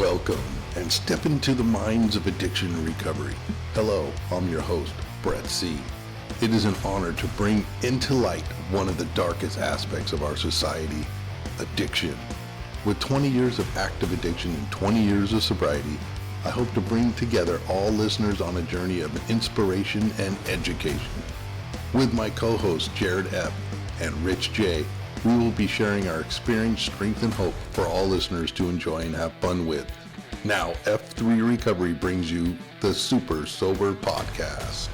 Welcome and step into the minds of addiction and recovery. Hello, I'm your host, Brett C. It is an honor to bring into light one of the darkest aspects of our society, addiction. With 20 years of active addiction and 20 years of sobriety, I hope to bring together all listeners on a journey of inspiration and education. With my co-hosts Jarrod F and Rich J, we will be sharing our experience, strength, and hope for all listeners to enjoy and have fun with. Now, F3 Recovery brings you the Super Sober Podcast.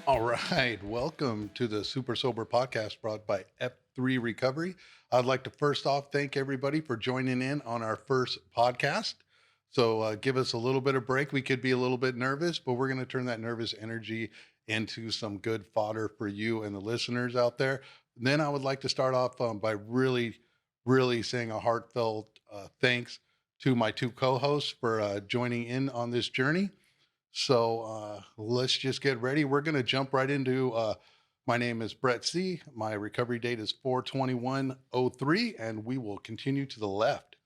All right, welcome to the Super Sober Podcast brought by F3 Recovery. I'd like to first off thank everybody for joining in on our first podcast. So give us a little bit of break. We could be a little bit nervous, but we're going to turn that nervous energy into some good fodder for you and the listeners out there. Then I would like to start off by really saying a heartfelt thanks to my two co-hosts for joining in on this journey. So let's just get ready. We're going to jump right into, my name is Brett C. My recovery date is 4/21/03, and we will continue to the left.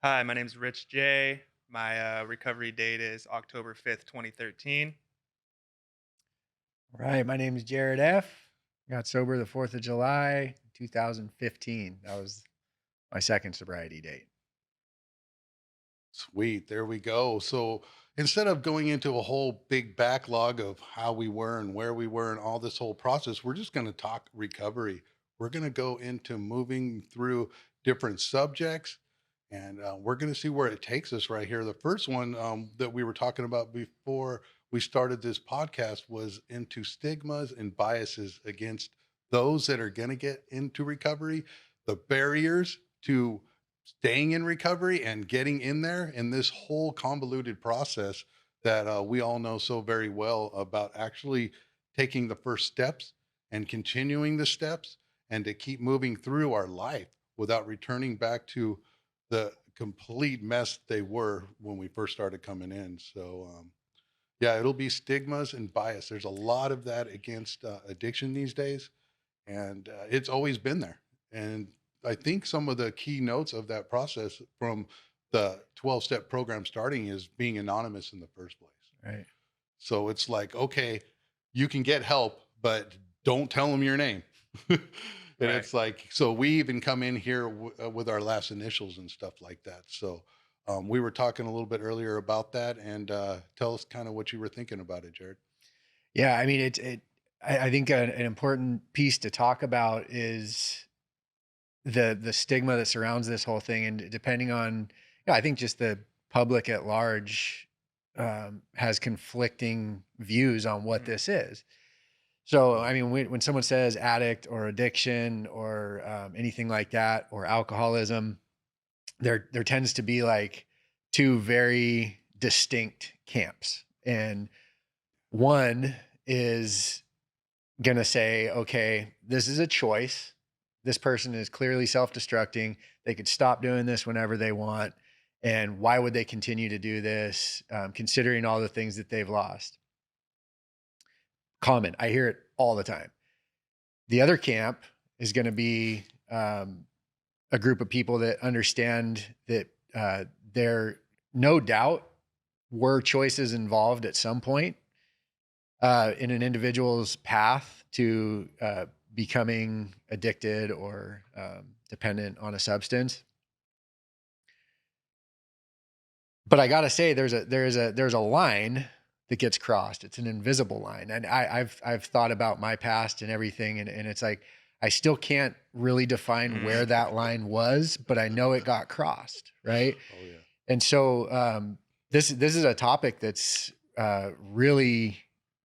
Hi, my name is Rich J. My recovery date is October 5th, 2013. All right, my name is Jarrod F. Got sober the 4th of July, 2015. That was my second sobriety date. Sweet, there we go. So instead of going into a whole big backlog of how we were and where we were and all this whole process, we're just going to talk recovery. We're going to go into moving through different subjects, and we're going to see where it takes us right here. The first one that we were talking about before we started this podcast was into stigmas and biases against those that are going to get into recovery, the barriers to staying in recovery and getting in there in this whole convoluted process that we all know so very well about actually taking the first steps and continuing the steps and to keep moving through our life without returning back to the complete mess they were when we first started coming in. So, yeah, it'll be stigmas and bias. There's a lot of that against addiction these days, and it's always been there. And I think some of the key notes of that process from the 12-step program starting is being anonymous in the first place. Right. So it's like, okay, you can get help, but don't tell them your name. And Right. it's like, so we even come in here with our last initials and stuff like that. So we were talking a little bit earlier about that, and tell us kind of what you were thinking about it, Jarrod. Yeah, I mean, I think an important piece to talk about is the stigma that surrounds this whole thing, and depending on, I think just the public at large has conflicting views on what this is. So, I mean, when someone says addict or addiction or anything like that, or alcoholism, there tends to be like two very distinct camps. And one is going to say, okay, this is a choice. This person is clearly self-destructing. They could stop doing this whenever they want. And why would they continue to do this, considering all the things that they've lost? Common. I hear it all the time. The other camp is going to be a group of people that understand that there no doubt were choices involved at some point in an individual's path to becoming addicted or dependent on a substance. But I gotta say, there's a line that gets crossed. It's an invisible line, and I've thought about my past and everything, and it's like I still can't really define where that line was, but I know it got crossed, right? Oh, yeah. And so this is a topic that's really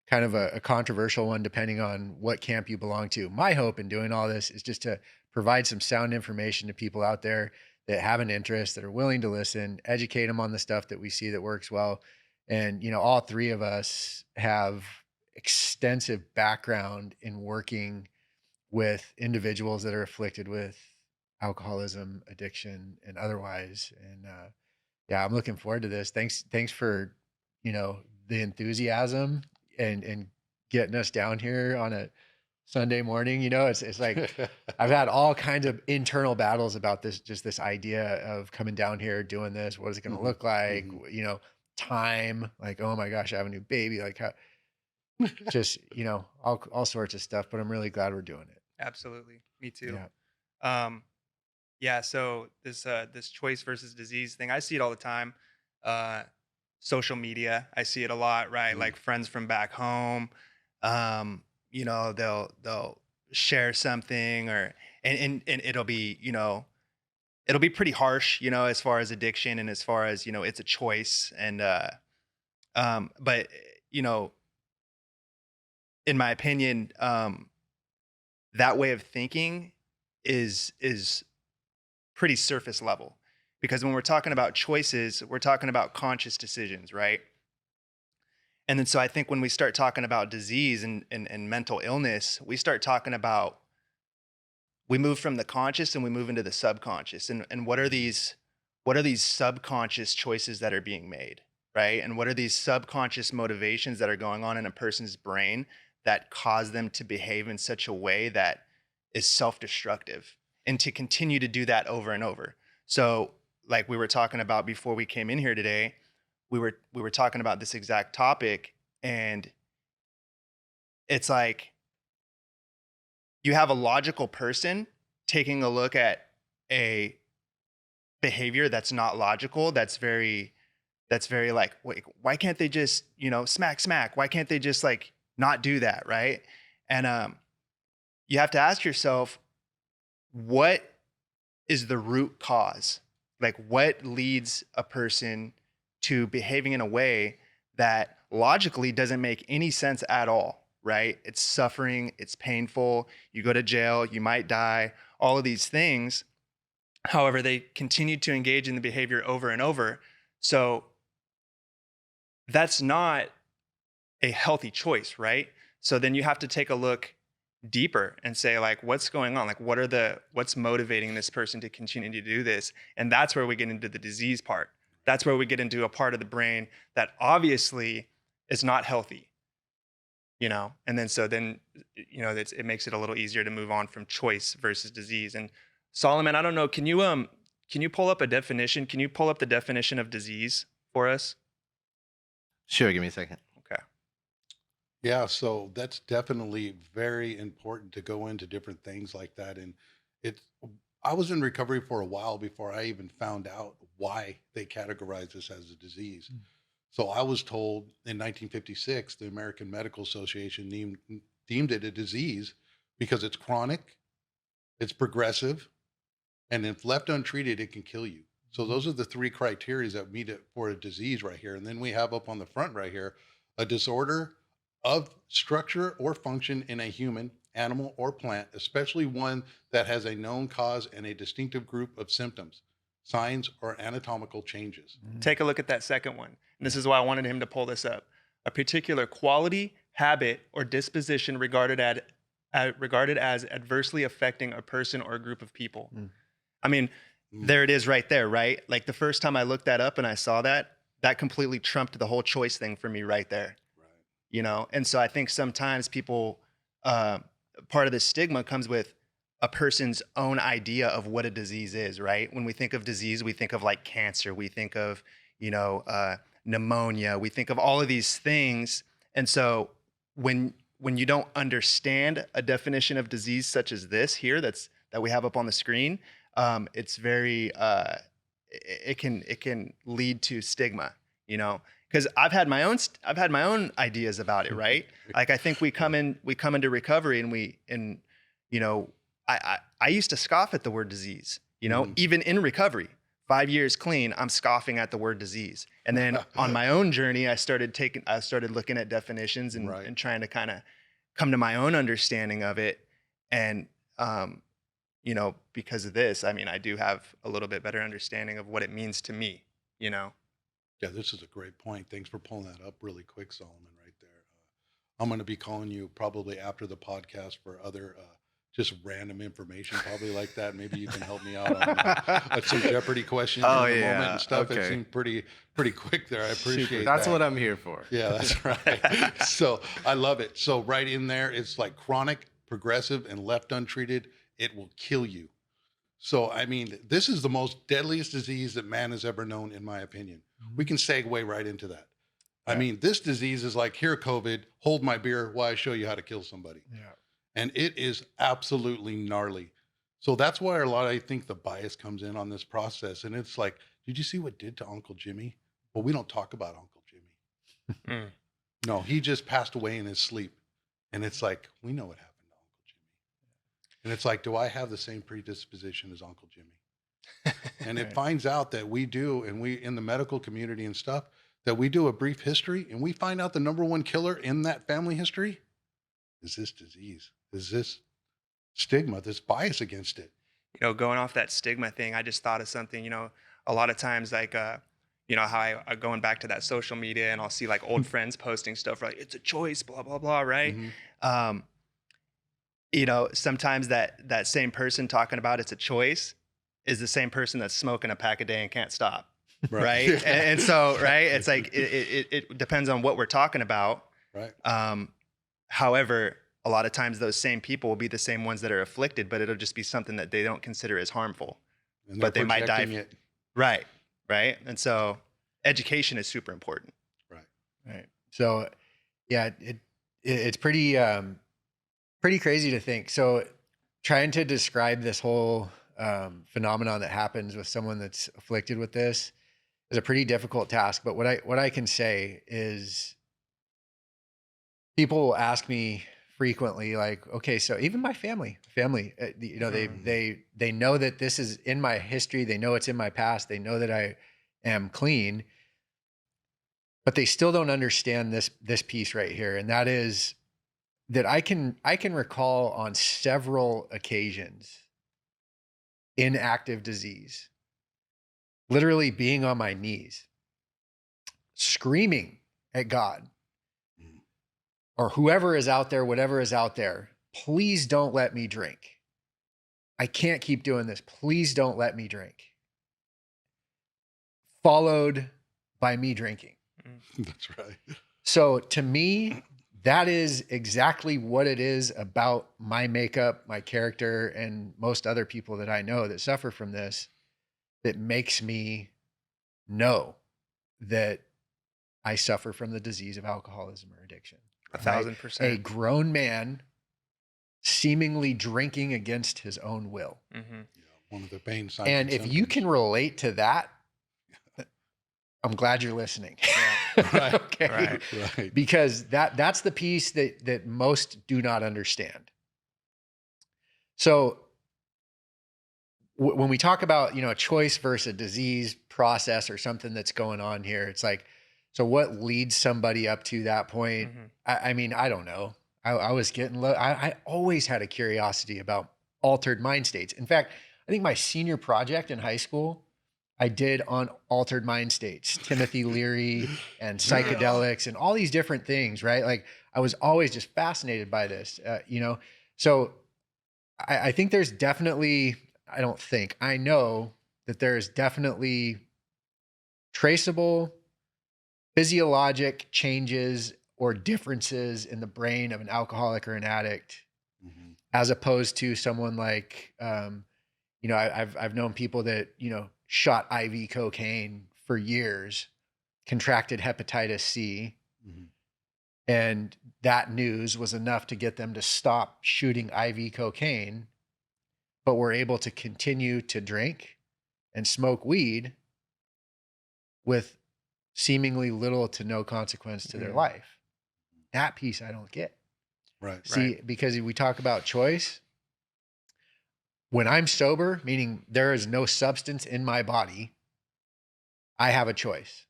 kind of a controversial one, depending on what camp you belong to. My hope in doing all this is just to provide some sound information to people out there that have an interest, that are willing to listen, educate them on the stuff that we see that works well. And, all three of us have extensive background in working with individuals that are afflicted with alcoholism, addiction, and otherwise. And yeah, I'm looking forward to this. Thanks for, the enthusiasm and getting us down here on Sunday morning, it's like I've had all kinds of internal battles about this idea of coming down here, doing this. What is it going to look like? Time, like, oh my gosh, I have a new baby. Like how, just, all sorts of stuff, but I'm really glad we're doing it. Absolutely. Me too. Yeah. Yeah, so this choice versus disease thing, I see it all the time. Uh, Social media, I see it a lot, right? Like friends from back home, they'll share something and it'll be, it'll be pretty harsh, as far as addiction and as far as, it's a choice. And but you know, in my opinion, that way of thinking is pretty surface level, because when we're talking about choices, we're talking about conscious decisions, right? And then so I think when we start talking about disease and mental illness, we start talking about, we move from the conscious and we move into the subconscious. And what are these subconscious choices that are being made, right? And what are these subconscious motivations that are going on in a person's brain that cause them to behave in such a way that is self-destructive, and to continue to do that over and over. So like we were talking about before we came in here today, we were talking about this exact topic, and it's like you have a logical person taking a look at a behavior that's not logical, that's very like, wait, why can't they just, smack? Why can't they just like not do that, right? And you have to ask yourself, what is the root cause? Like, what leads a person to behaving in a way that logically doesn't make any sense at all, right? It's suffering, it's painful, you go to jail, you might die, all of these things. However, they continue to engage in the behavior over and over. So that's not a healthy choice, right? So then you have to take a look deeper and say, like, what's going on? Like, what's motivating this person to continue to do this? And that's where we get into the disease part. That's where we get into a part of the brain that obviously is not healthy, And then it makes it a little easier to move on from choice versus disease. And Solomon, I don't know, can you pull up a definition? Can you pull up the definition of disease for us? Sure, give me a second. Okay. Yeah, so that's definitely very important to go into different things like that. And I was in recovery for a while before I even found out why they categorize this as a disease. So I was told in 1956, the American Medical Association deemed it a disease because it's chronic, it's progressive, and if left untreated, it can kill you. So those are the three criteria that meet it for a disease right here. And then we have up on the front right here, a disorder of structure or function in a human, animal, or plant, especially one that has a known cause and a distinctive group of symptoms, signs, or anatomical changes. Take a look at that second one. And this is why I wanted him to pull this up. A particular quality, habit, or disposition regarded as adversely affecting a person or a group of people. I mean, there it is right there, right? Like the first time I looked that up and I saw that completely trumped the whole choice thing for me right there. Right. And so I think sometimes people, part of the stigma comes with a person's own idea of what a disease is, right? When we think of disease, we think of like cancer, we think of, pneumonia, we think of all of these things. And so when you don't understand a definition of disease such as this here that we have up on the screen, it's very it can lead to stigma, because I've had my own ideas about it, right? Like I think we come into recovery and I used to scoff at the word disease, even in recovery. 5 years clean, I'm scoffing at the word disease. And then on my own journey, I started looking at definitions and trying to kind of come to my own understanding of it. And because of this, I mean, I do have a little bit better understanding of what it means to me, Yeah, this is a great point. Thanks for pulling that up really quick, Solomon, right there. I'm going to be calling you probably after the podcast for other just random information, probably like that. Maybe you can help me out on some Jeopardy questions in the moment and stuff. Okay. It seemed pretty quick there. I appreciate That's that. what I'm here for. Yeah, that's right. So I love it. So right in there, it's like chronic, progressive and left untreated, it will kill you. So, I mean, this is the most deadliest disease that man has ever known, in my opinion. We can segue right into that. I mean, this disease is like, here, COVID, hold my beer while I show you how to kill somebody. Yeah. And it is absolutely gnarly. So that's why I think the bias comes in on this process. And it's like, did you see what did to Uncle Jimmy? Well, we don't talk about Uncle Jimmy. No, he just passed away in his sleep. And it's like, we know what happened to Uncle Jimmy. And it's like, do I have the same predisposition as Uncle Jimmy? And it finds out that we do, and we in the medical community and stuff, that we do a brief history and we find out the number one killer in that family history is this disease, is this stigma, this bias against it. You know, going off that stigma thing, I just thought of something, you know, a lot of times, like, you know, how I going back to that social media and I'll see like old friends posting stuff like, it's a choice, blah, blah, blah, right? Mm-hmm. You know, sometimes that same person talking about it's a choice is the same person that's smoking a pack a day and can't stop. Right. And so, right. It's like, it depends on what we're talking about. Right. However, a lot of times those same people will be the same ones that are afflicted, but it'll just be something that they don't consider as harmful, but they might die. It. Right. Right. And so education is super important. Right. So yeah, it's pretty crazy to think. So trying to describe this whole phenomenon that happens with someone that's afflicted with this is a pretty difficult task. But what I can say is people will ask me frequently, like, okay, so even my family, you know, they know that this is in my history. They know it's in my past. They know that I am clean, but they still don't understand this piece right here. And that is that I can recall on several occasions in active disease, literally being on my knees, screaming at God or whoever is out there, whatever is out there, please don't let me drink. I can't keep doing this. Please don't let me drink. Followed by me drinking. That's right. So to me, that is exactly what it is about my makeup, my character, and most other people that I know that suffer from this that makes me know that I suffer from the disease of alcoholism or addiction. 1,000%. A grown man seemingly drinking against his own will. Mm-hmm. Yeah, one of the pain signs. And if you can relate to that, I'm glad you're listening. Yeah. Right. Okay. Right. Because that's the piece that most do not understand. So when we talk about, you know, a choice versus a disease process or something that's going on here, it's like, so what leads somebody up to that point? Mm-hmm. I mean, I don't know. I was getting low. I always had a curiosity about altered mind states. In fact, I think my senior project in high school, I did on altered mind states, Timothy Leary and psychedelics and all these different things, right? Like I was always just fascinated by this, you know? So I think there's definitely, I know that there's definitely traceable physiologic changes or differences in the brain of an alcoholic or an addict, as opposed to someone like, you know, I've known people that, you know, shot IV cocaine for years, contracted hepatitis C, and that news was enough to get them to stop shooting IV cocaine, but were able to continue to drink and smoke weed with seemingly little to no consequence to their life. That piece I don't get. Right. See, because we talk about choice. When I'm sober, meaning there is no substance in my body, I have a choice.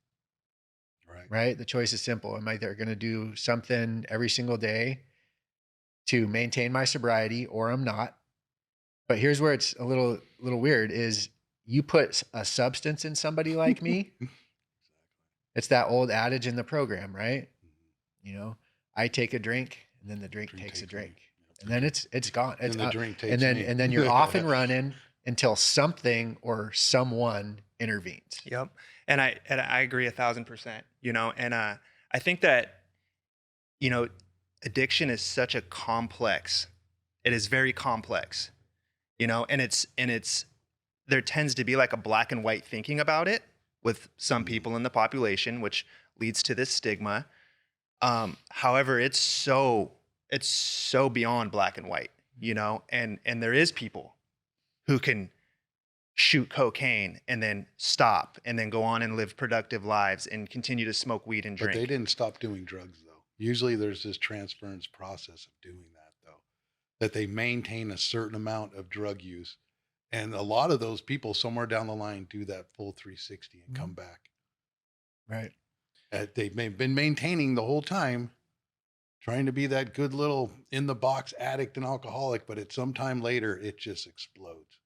Right? The choice is simple. I'm either going to do something every single day to maintain my sobriety or I'm not. But here's where it's a little weird is you put a substance in somebody like me. It's that old adage in the program, right? You know, I take a drink and then the drink takes a drink. And then it's gone. It's, the drink takes and then you're off and running until something or someone intervenes. Yep. And I agree 1,000%, you know, and I think that, you know, addiction is such a complex It is very complex, you know, and there tends to be like a black and white thinking about it with some people in the population, which leads to this stigma. However, it's so beyond black and white, you know, and there is people who can shoot cocaine and then stop and then go on and live productive lives and continue to smoke weed and But drink. they didn't stop doing drugs, though. Usually there's this transference process of doing that, though, that they maintain a certain amount of drug use. And a lot of those people somewhere down the line do that full 360 and come back. Right. They've been maintaining the whole time, trying to be that good little in the box addict and alcoholic, but at some time later, it just explodes.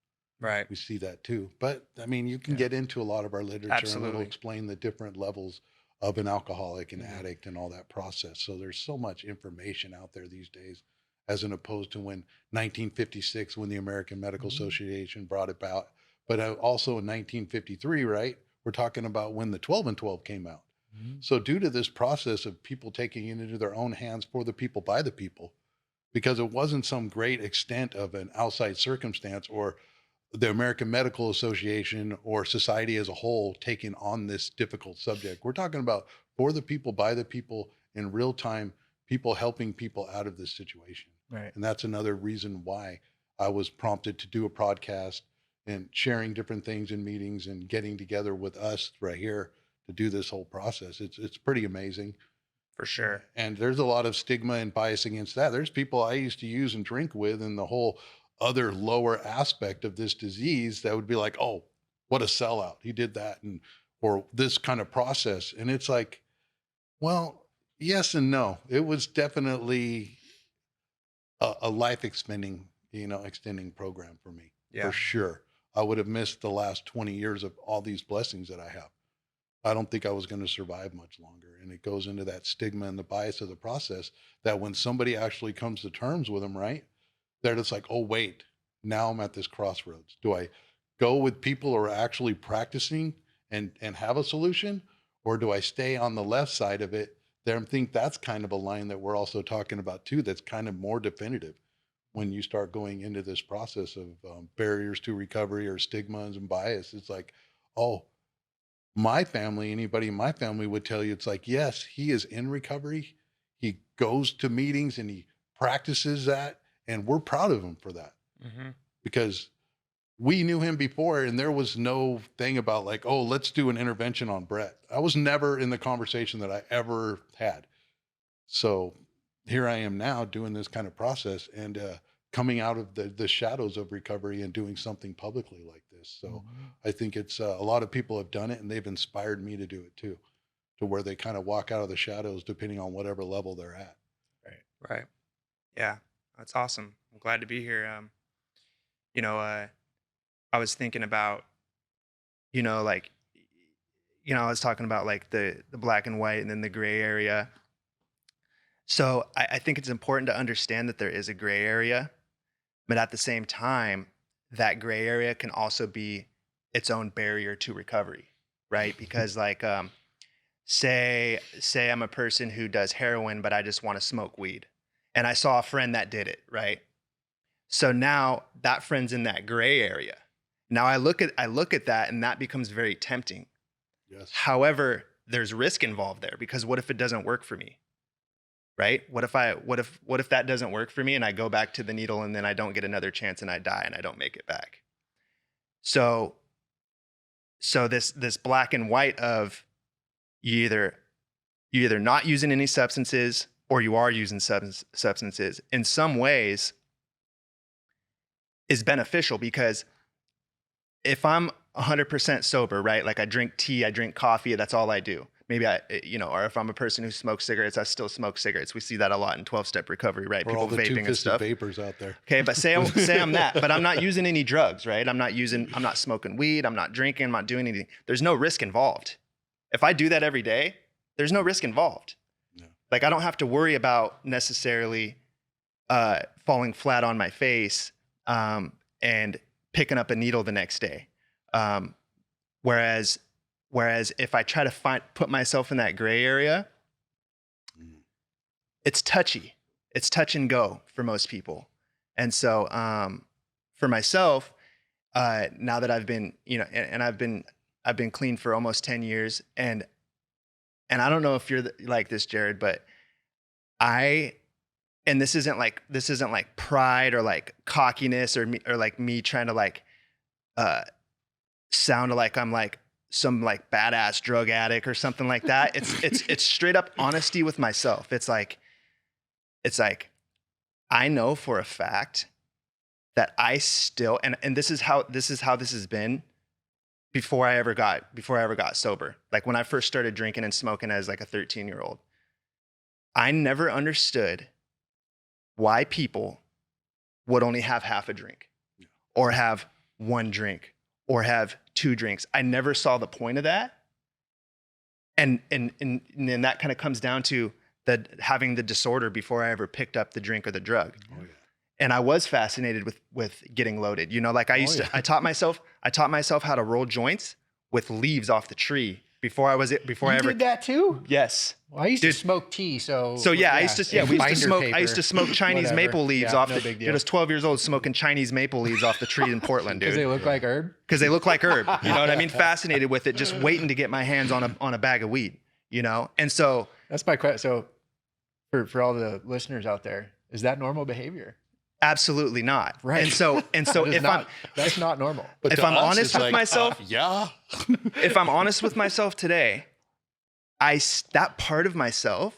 Right. We see that too. But I mean, you can get into a lot of our literature and it'll Absolutely. explain the different levels of an alcoholic and addict and all that process. So there's so much information out there these days, as in opposed to when 1956, when the American Medical Association brought it about. But also in 1953, right? We're talking about when the 12 and 12 came out. So due to this process of people taking it into their own hands for the people, by the people, because it wasn't some great extent of an outside circumstance or the American Medical Association or society as a whole taking on this difficult subject. We're talking about for the people, by the people, in real time, people helping people out of this situation. Right. And that's another reason why I was prompted to do a podcast and sharing different things in meetings and getting together with us right here to do this whole process. It's pretty amazing. For sure. And there's a lot of stigma and bias against that. There's people I used to use and drink with and the whole other lower aspect of this disease that would be like, oh, what a sellout. He did that. And, or this kind of process. And it's like, well, yes and no. It was definitely a life extending program for me, for sure. I would have missed the last 20 years of all these blessings that I have. I don't think I was going to survive much longer. And it goes into that stigma and the bias of the process that when somebody actually comes to terms with them, right, that it's like, oh, wait, now I'm at this crossroads. Do I go with people who are actually practicing and have a solution? Or do I stay on the left side of it? There, I think that's kind of a line that we're also talking about too, that's kind of more definitive when you start going into this process of barriers to recovery or stigmas and bias. It's like, oh, my family, anybody in my family would tell you, it's like, yes, he is in recovery. He goes to meetings and he practices that. And we're proud of him for that because we knew him before and there was no thing about like, oh, let's do an intervention on Brett. I was never in the conversation that I ever had. So here I am now doing this kind of process and coming out of the shadows of recovery and doing something publicly like this. So I think it's a lot of people have done it and they've inspired me to do it too, to where they kind of walk out of the shadows depending on whatever level they're at. Right. Yeah. That's awesome. I'm glad to be here. I was thinking about, I was talking about like the black and white and then the gray area. So I think it's important to understand that there is a gray area, but at the same time, that gray area can also be its own barrier to recovery, right? Because like, say I'm a person who does heroin, but I just want to smoke weed. And I saw a friend that did it, right? So now that friend's in that gray area. Now I look at that and that becomes very tempting. Yes. However, there's risk involved there because what if it doesn't work for me? Right? What if that doesn't work for me and I go back to the needle and then I don't get another chance and I die and I don't make it back? So this black and white of you either not using any substances or you are using substances in some ways is beneficial because if I'm 100% sober, right? Like I drink tea, I drink coffee, that's all I do. Maybe or if I'm a person who smokes cigarettes, I still smoke cigarettes. We see that a lot in 12-step recovery, right? For People all the vaping and stuff. vapors out there. Okay, but say I'm that, but I'm not using any drugs, right? I'm not smoking weed, I'm not drinking, I'm not doing anything. There's no risk involved. If I do that every day, there's no risk involved. Yeah. Like I don't have to worry about necessarily falling flat on my face and picking up a needle the next day. Whereas if I try to put myself in that gray area, it's touchy. It's touch and go for most people. And so for myself, now that I've been, and I've been clean for almost 10 years, and I don't know if you're like this, Jarrod, but and this isn't like pride or like cockiness or like me trying to like sound like I'm like some like badass drug addict or something like that. It's straight up honesty with myself. It's like I know for a fact that I still, and this is how this has been before I ever got sober. Like when I first started drinking and smoking as like a 13-year-old, I never understood why people would only have half a drink or have one drink or have two drinks. I never saw the point of that. And that kind of comes down to having the disorder before I ever picked up the drink or the drug. Oh, yeah. And I was fascinated with getting loaded. Like I taught myself how to roll joints with leaves off the tree before I did that too? Yes. Well, I used to smoke tea, so yeah, I used to smoke Chinese whatever. maple leaves Yeah, off no the. big deal. I was 12 years old smoking Chinese maple leaves off the tree in Portland, dude. Because they look like herb. Because they look like herb. You know what I mean? Fascinated with it, just waiting to get my hands on a bag of weed. And so that's my question. So for all the listeners out there, is that normal behavior? Absolutely not. Right. And so that's not normal. But if I'm honest with like, myself, yeah. If I'm honest with myself today, that part of myself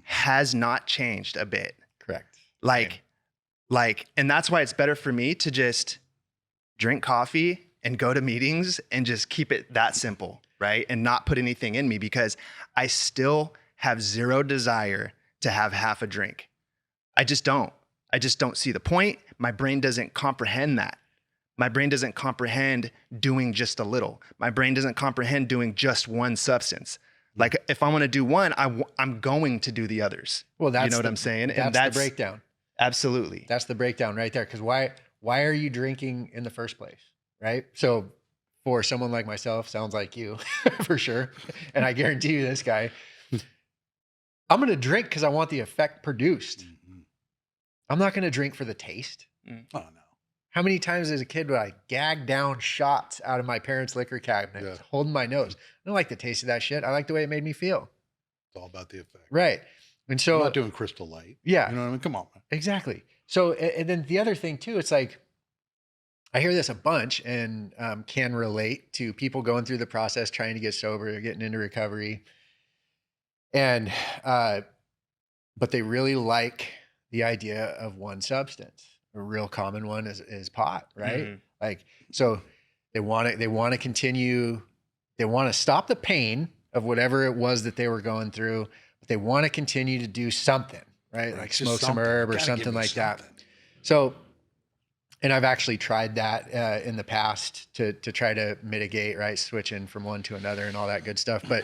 has not changed a bit. Correct. And that's why it's better for me to just drink coffee and go to meetings and just keep it that simple, right? And not put anything in me, because I still have zero desire to have half a drink. I just don't see the point. My brain doesn't comprehend that. My brain doesn't comprehend doing just a little. My brain doesn't comprehend doing just one substance. Like if I want to do one, I'm going to do the others. Well, you know what I'm saying? That's the breakdown. Absolutely. That's the breakdown right there. Because why are you drinking in the first place, right? So for someone like myself, sounds like you for sure. And I guarantee you this guy, I'm going to drink because I want the effect produced. Mm-hmm. I'm not going to drink for the taste. Mm. Oh, no. How many times as a kid would I gag down shots out of my parents' liquor cabinet, holding my nose? I don't like the taste of that shit. I like the way it made me feel. It's all about the effect. Right. And so I'm not doing Crystal Light. Yeah. You know what I mean? Come on, man. Exactly. So, and then the other thing too, it's like, I hear this a bunch and can relate to people going through the process, trying to get sober, getting into recovery. And, but they really like the idea of one substance. A real common one is pot, right? Mm-hmm. Like, so they want to continue, they want to stop the pain of whatever it was that they were going through, but they want to continue to do something, right? Like smoke some herb or something like that. So, and I've actually tried that in the past to try to mitigate, right? Switching from one to another and all that good stuff. But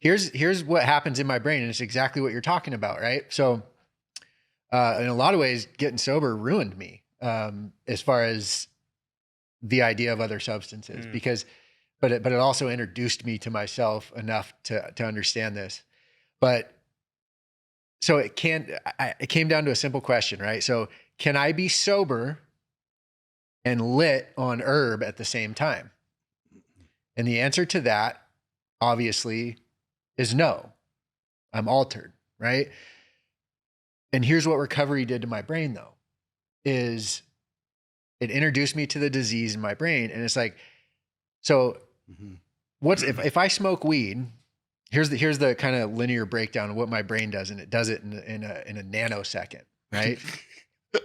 here's what happens in my brain. And it's exactly what you're talking about, right? So, in a lot of ways, getting sober ruined me as far as the idea of other substances, but it also introduced me to myself enough to understand this. But so it came down to a simple question, right? So can I be sober and lit on herb at the same time? And the answer to that, obviously, is no. I'm altered, right? And here's what recovery did to my brain, though, is it introduced me to the disease in my brain. And it's like, so what's if I smoke weed, here's the kind of linear breakdown of what my brain does. And it does it in a nanosecond, right? And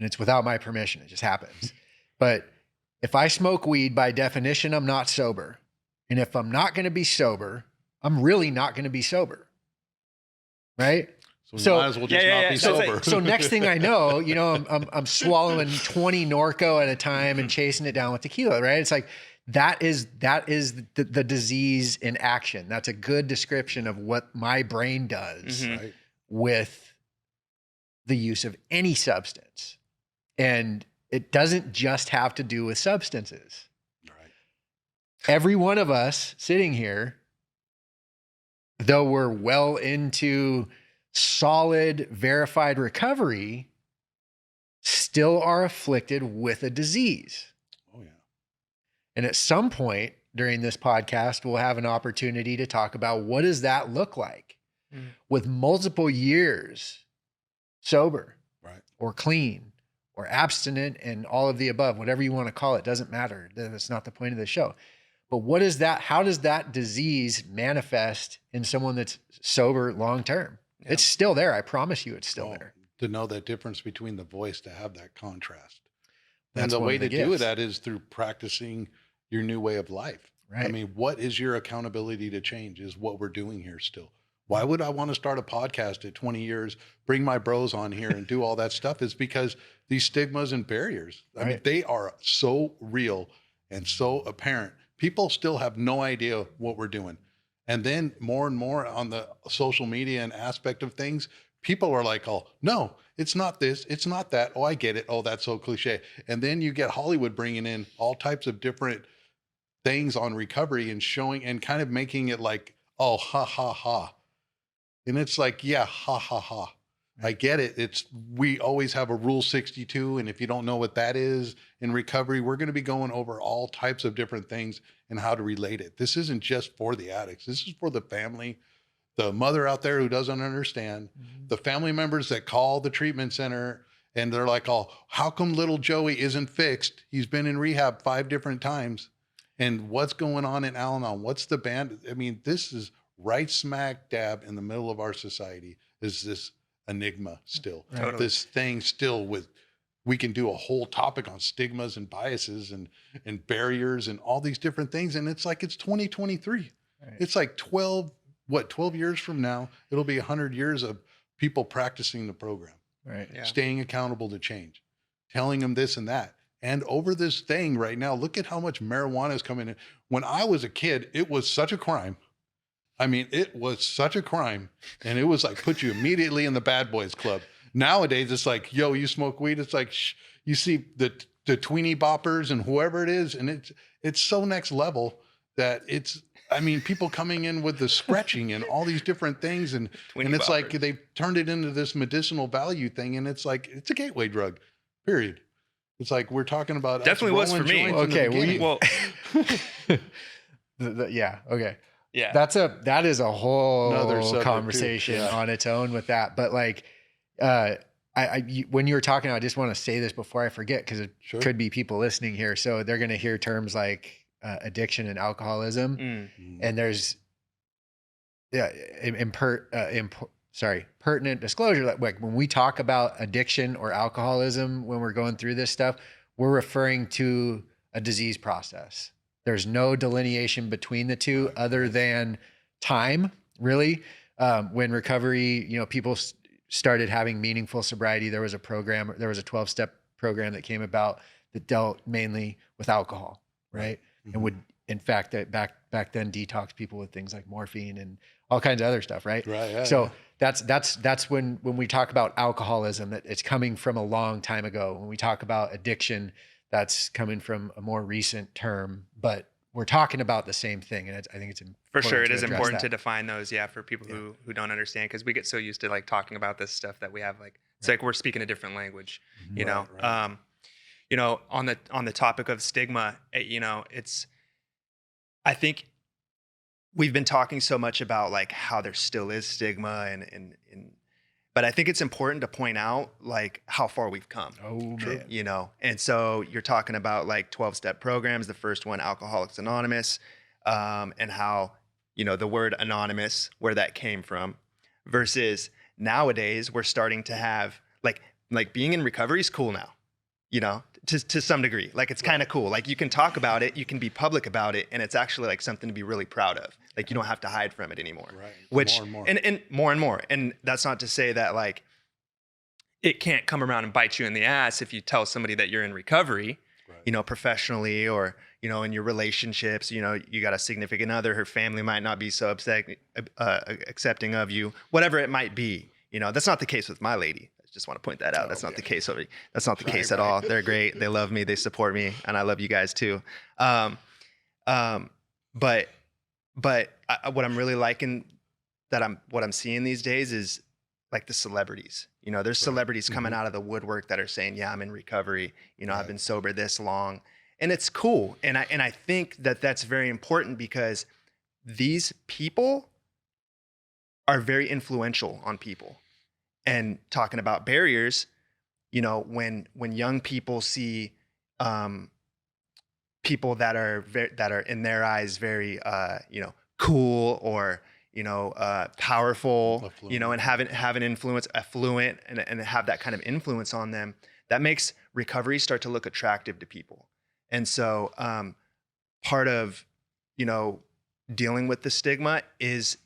it's without my permission. It just happens. But if I smoke weed, by definition, I'm not sober. And if I'm not going to be sober, I'm really not going to be sober. Right? So we might as well just not be sober. So next thing I know, I'm swallowing 20 Norco at a time and chasing it down with tequila, right? It's like, that is the disease in action. That's a good description of what my brain does with the use of any substance. And it doesn't just have to do with substances. Right. Every one of us sitting here, though we're well into solid, verified recovery, still are afflicted with a disease. Oh, yeah. And at some point during this podcast, we'll have an opportunity to talk about what does that look like with multiple years sober, Right. or clean or abstinent and all of the above, whatever you want to call it, doesn't matter. That's not the point of the show. But what is that? How does that disease manifest in someone that's sober long-term? Yeah. It's still there. I promise you it's still Oh, there. to know that difference between the voice, to have that contrast. That's And the one way of the to do gifts. that is through practicing your new way of life. I Right. mean, what is your accountability to change is what we're doing here still. Why would I want to start a podcast at 20 years, bring my bros on here and do all that stuff? Is because these stigmas and barriers, I mean, Right. they are so real and so apparent. People still have no idea what we're doing. And then more and more on the social media and aspect of things, people are like, oh, no, it's not this, it's not that. Oh, I get it. Oh, that's so cliche. And then you get Hollywood bringing in all types of different things on recovery and showing and kind of making it like, oh, ha, ha, ha. And it's like, yeah, ha, ha, ha. I get it. We always have a rule 62. And if you don't know what that is in recovery, we're going to be going over all types of different things and how to relate it. This isn't just for the addicts. This is for the family, the mother out there who doesn't understand, the family members that call the treatment center and they're like, oh, how come little Joey isn't fixed? He's been in rehab 5 different times. And what's going on in Al-Anon? What's the band? I mean, this is right smack dab in the middle of our society is this enigma still. Right. Totally. This thing still with, we can do a whole topic on stigmas and biases and barriers and all these different things. And it's like, it's 2023. Right. It's like 12 years from now, it'll be 100 years of people practicing the program, Right. Yeah. staying accountable to change, telling them this and that. And over this thing right now, look at how much marijuana is coming in. When I was a kid, it was such a crime. I mean, it was such a crime. And it was like, put you immediately in the bad boys club. Nowadays, it's like, yo, you smoke weed. It's like, you see the tweenie boppers and whoever it is. And it's so next level that it's, I mean, people coming in with the scratching and all these different things. And Tweenie it's like, boppers. they've turned it into this medicinal value thing. And it's like, it's a gateway drug, period. It's like, we're talking about us Definitely was rolling for me. joints in the Okay, well, beginning. Well, Yeah. Okay. yeah. That is a whole Another subject, too. conversation Yeah. on its own with that. But like, when you were talking, I just want to say this before I forget, because it Sure. could be people listening here. So they're going to hear terms like addiction and alcoholism. Mm. And there's, pertinent disclosure. Like when we talk about addiction or alcoholism, when we're going through this stuff, we're referring to a disease process. There's no delineation between the two other than time, really. When recovery, people started having meaningful sobriety, there was a 12-step program that came about that dealt mainly with alcohol, right? Mhm. And would, in fact, that back then detox people with things like morphine and all kinds of other stuff, right? Right. Yeah, So that's when we talk about alcoholism, that it's coming from a long time ago. When we talk about addiction, that's coming from a more recent term, but we're talking about the same thing. And I think it's important For sure, it to is address important that. to define those, for people who don't understand, because we get so used to like talking about this stuff that we have like it's like we're speaking a different language, you know. Right. On the topic of stigma, I think we've been talking so much about like how there still is stigma but I think it's important to point out like how far we've come. Oh man. And so you're talking about like 12-step programs, the first one, Alcoholics Anonymous, and how, the word anonymous, where that came from, versus nowadays we're starting to have like being in recovery is cool now, to some degree. Like it's kind of cool. Like you can talk about it, you can be public about it, and it's actually like something to be really proud of. Like you don't have to hide from it anymore. Right. Which More and more. and more and more. And that's not to say that like it can't come around and bite you in the ass if you tell somebody that you're in recovery, Right. professionally, or in your relationships, you got a significant other, her family might not be so accepting of you, whatever it might be. That's not the case with my lady. I just want to point that out. That's not the case over. That's not the case at all. They're great. They love me. They support me, and I love you guys too. But what I'm really liking what I'm seeing these days is like the celebrities. You know, there's celebrities coming out of the woodwork that are saying, yeah, I'm in recovery. You know, I've been sober this long. And it's cool. And I think that that's very important because these people are very influential on people. And talking about barriers, you know, when young people see people that are in their eyes very you know, cool or, you know, powerful, Affluent. you know, and have an influence, affluent, and have that kind of influence on them, that makes recovery start to look attractive to people. And so part of, you know, dealing with the stigma is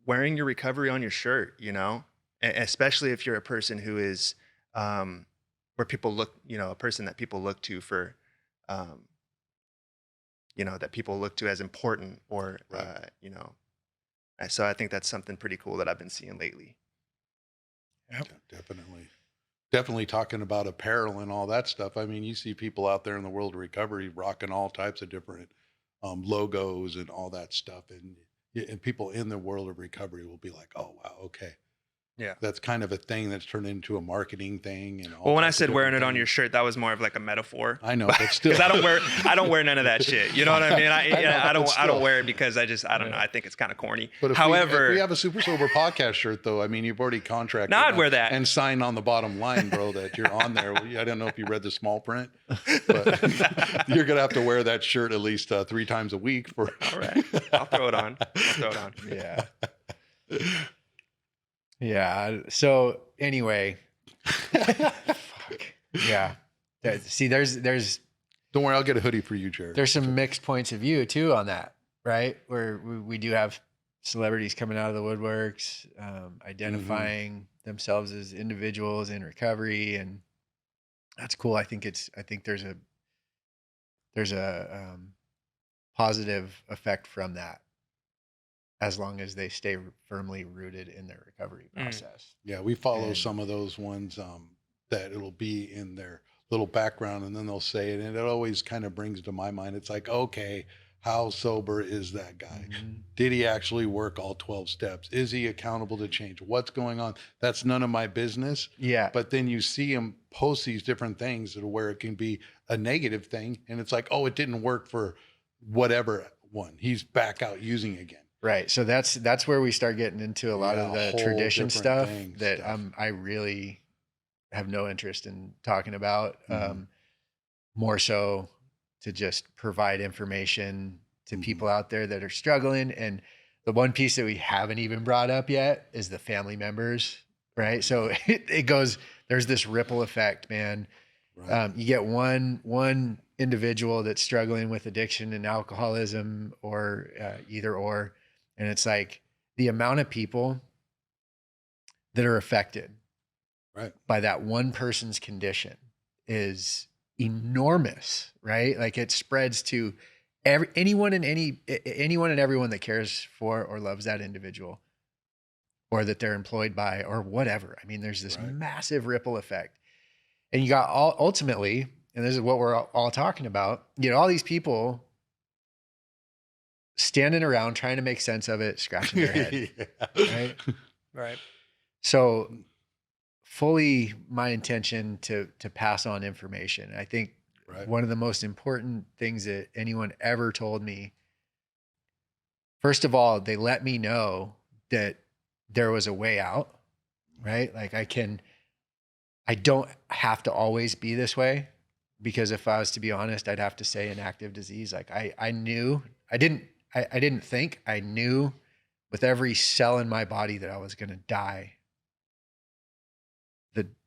wearing your recovery on your shirt, you know, especially if you're a person who is where people look, you know, a person that people look to for, you know, that people look to as important or, you know, so I think that's something pretty cool that I've been seeing lately. Yeah, definitely talking about apparel and all that stuff. I mean, you see people out there in the world of recovery rocking all types of different logos and all that stuff. And people in the world of recovery will be like, oh, wow, okay. Yeah. That's kind of a thing that's turned into a marketing thing. And all Well, when I types of said wearing it different on your things. shirt, that was more of like a metaphor. I know, but still. Because I don't wear none of that shit. You know what I mean? I don't still. wear it because I don't know. I think it's kind of corny. But if However, we have a Super Sober podcast shirt, though, I mean, you've already contracted. No, I'd wear that. And signed on the bottom line, bro, that you're on there. I don't know if you read the small print, but you're going to have to wear that shirt at least 3 times a week. All right. I'll throw it on. Yeah. Yeah. So anyway, fuck. Yeah. See, there's Don't worry, I'll get a hoodie for you, Jarrod. there's some mixed points of view too on that, right? Where we do have celebrities coming out of the woodworks, identifying themselves as individuals in recovery, and that's cool. I think there's a positive effect from that, as long as they stay firmly rooted in their recovery process. Yeah, we follow And- some of those ones that it'll be in their little background, and then they'll say it, and it always kind of brings to my mind. It's like, okay, how sober is that guy? Did he actually work all 12 steps? Is he accountable to change? What's going on? That's none of my business. Yeah. But then you see him post these different things that where it can be a negative thing, and it's like, oh, it didn't work for whatever one. He's back out using again. Right. So that's where we start getting into a lot of Yeah, the whole tradition different stuff thing that stuff. I really have no interest in talking about. More so to just provide information to people out there that are struggling. And the one piece that we haven't even brought up yet is the family members, right? So it goes, there's this ripple effect, man. Right. You get one individual that's struggling with addiction and alcoholism or either or, and it's like the amount of people that are affected by that one person's condition is enormous, right? Like it spreads to anyone and everyone that cares for or loves that individual, or that they're employed by, or whatever. I mean, there's this massive ripple effect. And you got ultimately, and this is what we're all talking about, you know, all these people standing around trying to make sense of it, scratching their head, right? Right. So fully my intention to pass on information. I think one of the most important things that anyone ever told me, first of all, they let me know that there was a way out, right? Like I don't have to always be this way, because if I was to be honest, I'd have to say an active disease. Like I knew, I didn't think, I knew with every cell in my body that I was going to die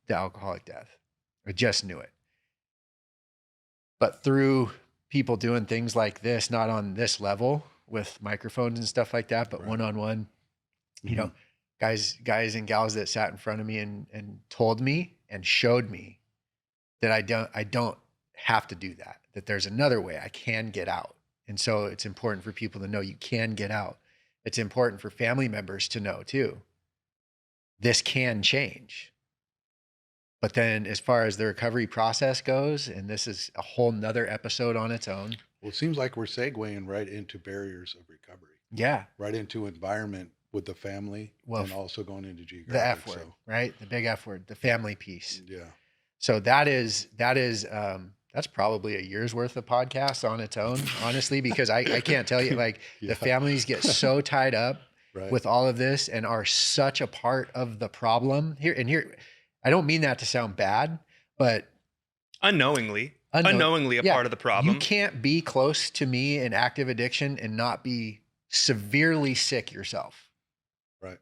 the alcoholic death. I just knew it. But through people doing things like this, not on this level with microphones and stuff like that, but one-on-one, you know, guys and gals that sat in front of me and told me and showed me that I don't have to do that, that there's another way I can get out. And so it's important for people to know you can get out. It's important for family members to know too. This can change. But then as far as the recovery process goes, and this is a whole nother episode on its own. Well, it seems like we're segueing right into barriers of recovery. Yeah. Right into environment with the family Well, and also going into geographic. the F word, So, right? The big F word, the family piece. yeah. So that's probably a year's worth of podcasts on its own, honestly, because I can't tell you, like Yeah. the families get so tied up Right. with all of this and are such a part of the problem here. I don't mean that to sound bad, but Unknowingly a yeah, part of the problem. You can't be close to me in active addiction and not be severely sick yourself. Right.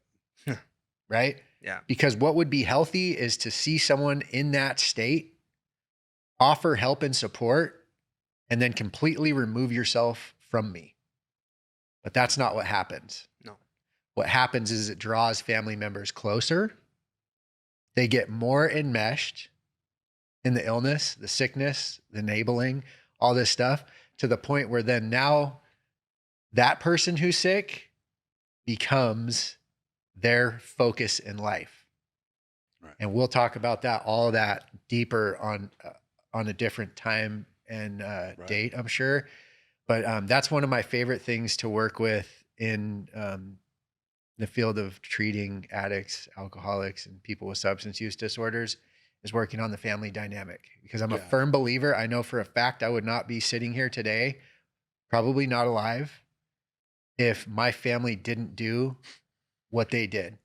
Right? Yeah. Because what would be healthy is to see someone in that state, offer help and support, and then completely remove yourself from me. But that's not what happens. No. What happens is it draws family members closer. They get more enmeshed in the illness, the sickness, the enabling, all this stuff, to the point where then now that person who's sick becomes their focus in life. Right. And we'll talk about that, all of that deeper on a different time and date, I'm sure. But that's one of my favorite things to work with in the field of treating addicts, alcoholics, and people with substance use disorders, is working on the family dynamic. Because I'm a firm believer. I know for a fact I would not be sitting here today, probably not alive, if my family didn't do what they did.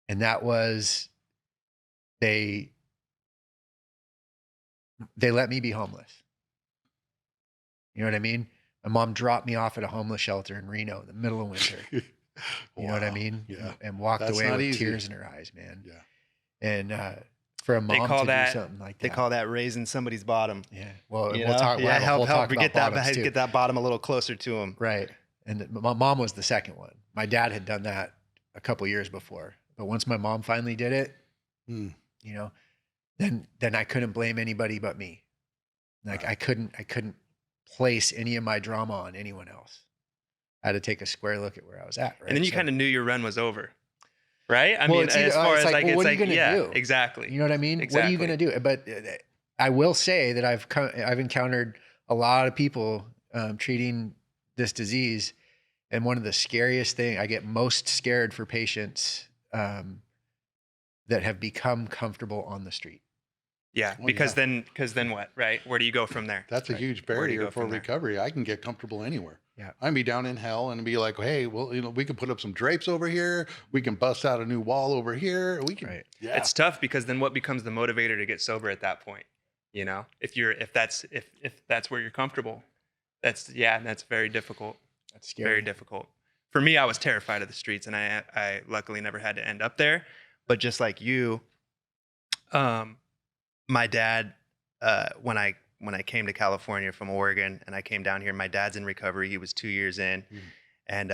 And that was they let me be homeless. You know what I mean? My mom dropped me off at a homeless shelter in Reno in the middle of winter. You know what I mean? Yeah. And walked That's away not with easy. tears in her eyes, man. Yeah. And for a mom to do something like that. They call that raising somebody's bottom. Yeah. Well, You we'll know? talk. We'll Yeah, have a whole talk about get that bottoms too. get that bottom a little closer to them. Right. And my mom was the second one. My dad had done that a couple years before, but once my mom finally did it, you know, then I couldn't blame anybody but me. Like I couldn't place any of my drama on anyone else. I had to take a square look at where I was at. Right? And then you kind of knew your run was over, right? I mean, it's as far as like, well, what it's are you like, gonna yeah, do? exactly. You know what I mean? Exactly. What are you going to do? But I will say that I've encountered a lot of people treating this disease. And one of the scariest things, I get most scared for patients that have become comfortable on the street. Yeah, Well, because then what, right? Where do you go from there? That's a huge barrier for recovery. I can get comfortable anywhere. Yeah. I can be down in hell and be like, hey, well, you know, we can put up some drapes over here. We can bust out a new wall over here. We can. Right. Yeah. It's tough because then what becomes the motivator to get sober at that point? You know, if that's where you're comfortable, that's very difficult. That's scary. Very difficult. For me, I was terrified of the streets, and I luckily never had to end up there. But just like you, my dad, when I came to California from Oregon and I came down here, my dad's in recovery. He was 2 years in, and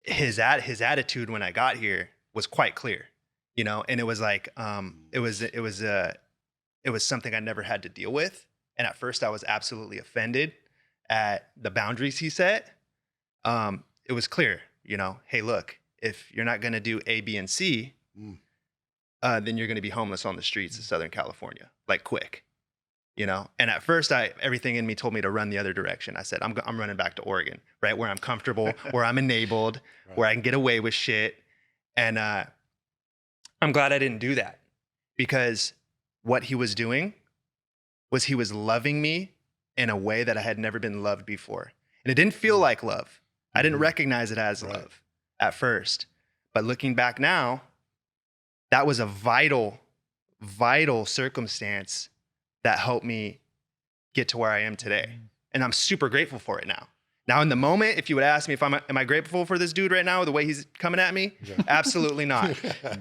his attitude when I got here was quite clear, you know. And it was like it was something I never had to deal with. And at first, I was absolutely offended at the boundaries he set. It was clear, you know. Hey, look, if you're not going to do A, B, and C, then you're going to be homeless on the streets of Southern California, like quick, you know? And at first everything in me told me to run the other direction. I said, I'm running back to Oregon, right? Where I'm comfortable, where I'm enabled, where I can get away with shit. And I'm glad I didn't do that, because what he was doing was he was loving me in a way that I had never been loved before. And it didn't feel like love. I didn't recognize it as love at first. But looking back now, that was a vital, vital circumstance that helped me get to where I am today. And I'm super grateful for it now. Now, in the moment, if you would ask me if am I grateful for this dude right now, the way he's coming at me? Absolutely not.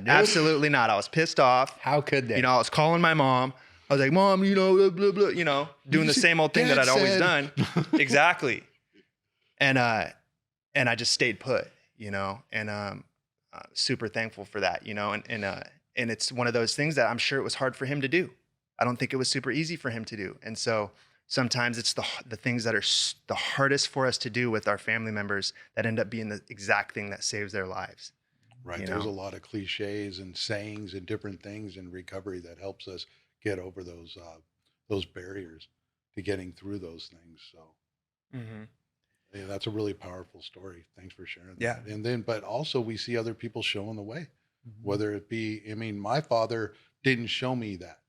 Absolutely not. I was pissed off. How could they? You know, I was calling my mom. I was like, Mom, you know, blah, blah, blah, you know, doing the same old thing that I'd always done. Exactly. And I just stayed put, you know, and super thankful for that, you know, and it's one of those things that I'm sure it was hard for him to do. I don't think it was super easy for him to do. And so sometimes it's the things that are the hardest for us to do with our family members that end up being the exact thing that saves their lives. Right. You There's know? a lot of cliches and sayings and different things in recovery that helps us get over those barriers to getting through those things. So Yeah, that's a really powerful story. Thanks for sharing Yeah. that. And then, but also we see other people showing the way, Mm-hmm. whether it be, I mean, my father didn't show me that.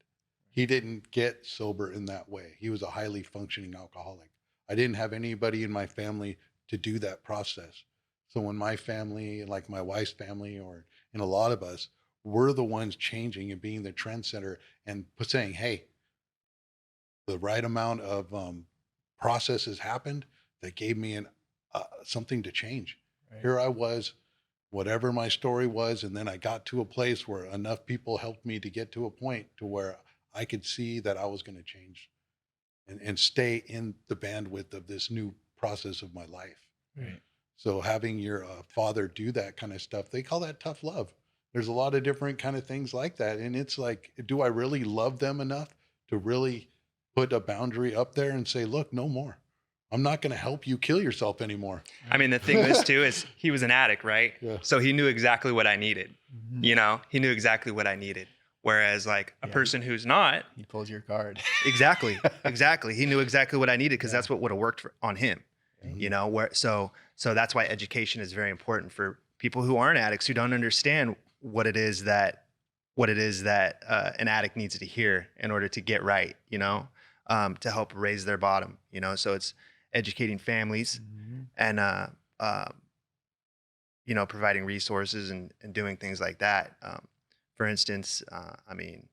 He didn't get sober in that way. He was a highly functioning alcoholic. I didn't have anybody in my family to do that process. So when my family, like my wife's family, or in a lot of us, we're the ones changing and being the trendsetter and saying, hey, the right amount of processes happened that gave me something to change. Right. Here I was, whatever my story was, and then I got to a place where enough people helped me to get to a point to where I could see that I was going to change and stay in the bandwidth of this new process of my life. Right. So having your father do that kind of stuff, they call that tough love. There's a lot of different kind of things like that. And it's like, do I really love them enough to really put a boundary up there and say, look, no more. I'm not going to help you kill yourself anymore. I mean, the thing is too, is he was an addict, right? Yeah. So he knew exactly what I needed. Mm-hmm. You know, he knew exactly what I needed. Whereas like a person who's not, He pulled your card. exactly. He knew exactly what I needed because that's what would have worked on him. Mhm. You know, so that's why education is very important for people who aren't addicts, who don't understand what it is that an addict needs to hear in order to get right, you know, to help raise their bottom, you know. So it's educating families Mm-hmm. and you know, providing resources and doing things like that. For instance, I mean,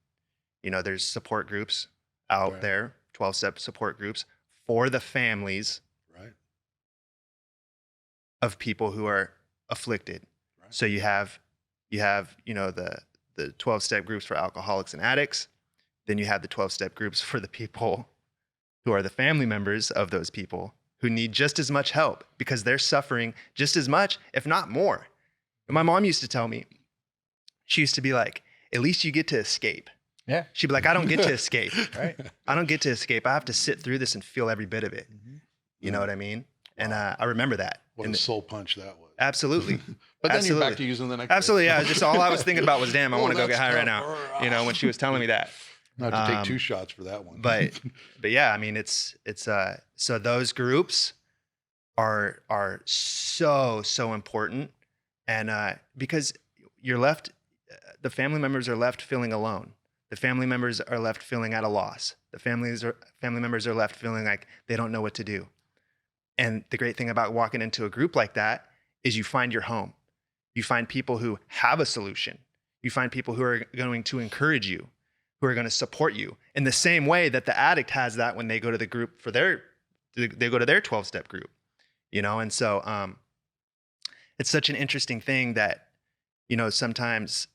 you know, there's support groups out Right. there, 12-step support groups for the families Right. of people who are afflicted. Right. So you have, you know, the 12-step groups for alcoholics and addicts. Then you have the 12-step groups for the people who are the family members of those people who need just as much help because they're suffering just as much, if not more. And my mom used to tell me, she used to be like, at least you get to escape. Yeah. She'd be like, I don't get to escape. Right. I don't get to escape. I have to sit through this and feel every bit of it. Mm-hmm. You know what I mean? And I remember that. What And a soul punch that was. absolutely. But then you're back Absolutely. to using the next. Absolutely. Yeah. Just all I was thinking about was, damn, I Oh, want to go that's get high right tough. now. You know, when she was telling me that. I have to take 2 Um, shots for that one. But yeah, I mean, it's so those groups are so important. And because you're left, the family members are left feeling alone. The family members are left feeling at a loss. The family members are left feeling like they don't know what to do. And the great thing about walking into a group like that is you find your home. You find people who have a solution. You find people who are going to encourage you, who are going to support you in the same way that the addict has that when they go to the group for they go to their 12-step group, you know? And so it's such an interesting thing that, you know, sometimes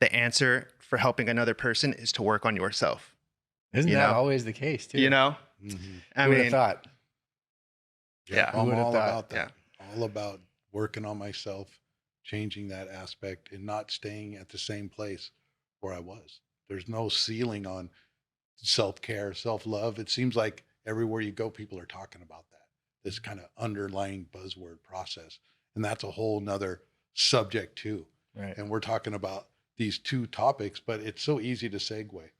the answer for helping another person is to work on yourself. Isn't You that know? always the case too? You know, Mhm. I Who would have mean, thought? Yeah. Who I'm would've all thought? about that. All about working on myself, changing that aspect, and not staying at the same place where I was. There's no ceiling on self-care, self-love. It seems like everywhere you go, people are talking about that, this kind of underlying buzzword process. And that's a whole nother subject too. Right. And we're talking about these 2 topics, but it's so easy to segue.